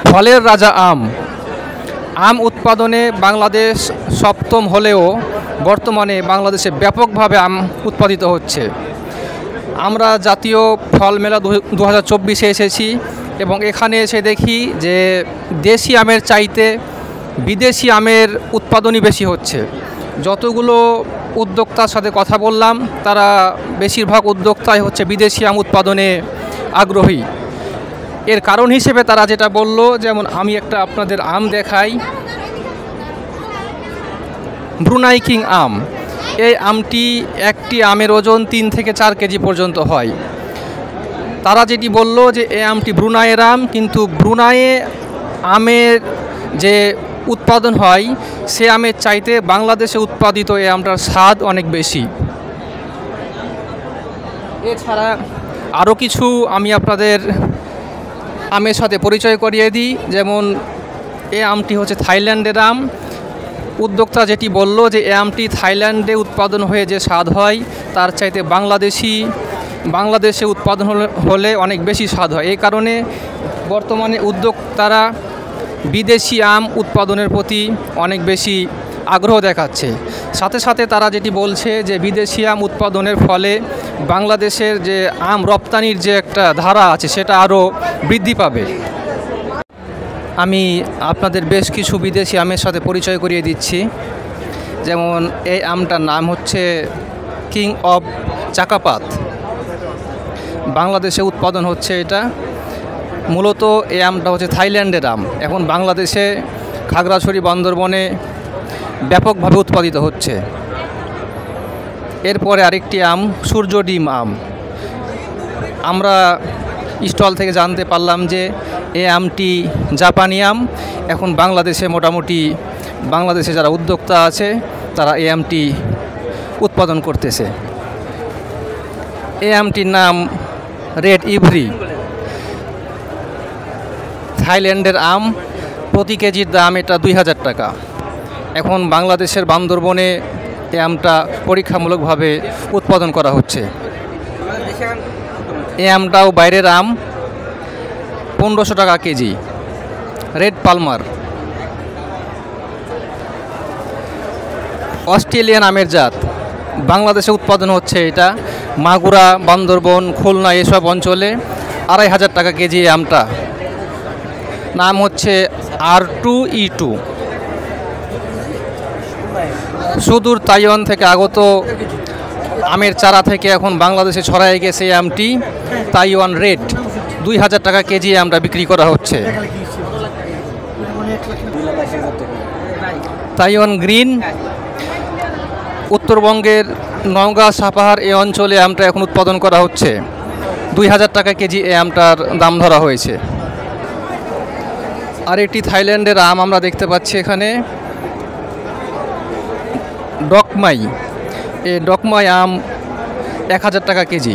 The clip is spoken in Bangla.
ফলের রাজা আম। আম উৎপাদনে বাংলাদেশ সপ্তম হলেও বর্তমানে বাংলাদেশে ব্যাপকভাবে আম উৎপাদিত হচ্ছে। আমরা জাতীয় ফল মেলা 2024 এসেছি এবং এখানে এসে দেখি যে দেশি আমের চাইতে বিদেশি আমের উৎপাদনই বেশি হচ্ছে। যতগুলো উদ্যোক্তার সাথে কথা বললাম তারা বেশিরভাগ উদ্যোক্তাই হচ্ছে বিদেশি আম উৎপাদনে আগ্রহী। এর কারণ হিসেবে তারা যেটা বলল, যেমন আমি একটা আপনাদের আম দেখাই, ব্রুনাই কিং আম। এই আমটি একটি আমের ওজন 3 থেকে 4 কেজি পর্যন্ত হয়। তারা যেটি বলল যে এই আমটি ব্রুনাইয়ের আম, কিন্তু ব্রুনাইয়ে আমের যে উৎপাদন হয় সে আমের চাইতে বাংলাদেশে উৎপাদিত এই আমটার স্বাদ অনেক বেশি। এছাড়া আরও কিছু আমি আপনাদের আমের সাথে পরিচয় করিয়ে দিই, যেমন এই আমটি হচ্ছে থাইল্যান্ডের আম। উদ্যোক্তা যেটি বলল যে এই আমটি থাইল্যান্ডে উৎপাদন হয়ে যে স্বাদ হয় তার চাইতে বাংলাদেশে উৎপাদন হলে অনেক বেশি স্বাদ হয়। এই কারণে বর্তমানে উদ্যোক্তারা বিদেশি আম উৎপাদনের প্রতি অনেক বেশি আগ্রহ দেখাচ্ছে। সাথে সাথে তারা যেটি বলছে যে বিদেশি আম উৎপাদনের ফলে বাংলাদেশের যে আম রপ্তানির যে একটা ধারা আছে সেটা আরও বৃদ্ধি পাবে। আমি আপনাদের বেশ কিছু বিদেশি আমের সাথে পরিচয় করিয়ে দিচ্ছি। যেমন এই আমটার নাম হচ্ছে কিং অফ চাকাপাত। বাংলাদেশে উৎপাদন হচ্ছে এটা। মূলত এই আমটা হচ্ছে থাইল্যান্ডের আম, এখন বাংলাদেশে খাগড়াছড়ি বান্দরবনে ব্যাপকভাবে উৎপাদিত হচ্ছে। এরপরে আরেকটি আম সূর্য ডিম আম। আমরা স্টল থেকে জানতে পারলাম যে এই আমটি জাপানি আম। এখন বাংলাদেশে যারা উদ্যোক্তা আছে তারা এই আমটি উৎপাদন করতেছে। এই আমটির নাম রেড ইভরি। থাইল্যান্ডের আম, প্রতি কেজির দাম এটা 2000 টাকা। এখন বাংলাদেশের বান্দরবনে এই আমটা পরীক্ষামূলকভাবে উৎপাদন করা হচ্ছে। এই আমটাও বাইরের আম, 1500 টাকা কেজি। রেড পালমার অস্ট্রেলিয়ান আমের জাত, বাংলাদেশে উৎপাদন হচ্ছে এটা। মাগুরা, বান্দরবন, খুলনা এসব অঞ্চলে 2500 টাকা কেজি এই আমটা। নাম হচ্ছে R2E2। সুদূর তাইওয়ান থেকে আগত আমের চারা থেকে এখন বাংলাদেশে ছড়াই গেছে এই আমটি। তাইওয়ান রেড 2000 টাকা কেজি আমটা বিক্রি করা হচ্ছে। তাইওয়ান গ্রিন, উত্তরবঙ্গের নওগাঁ, সাপাহার এই অঞ্চলে আমটা এখন উৎপাদন করা হচ্ছে। 2000 টাকা কেজি এই আমটার দাম ধরা হয়েছে। আর একটি থাইল্যান্ডের আম আমরা দেখতে পাচ্ছি এখানে, ডকমাই। এই ডকমাই আম 1000 টাকা কেজি।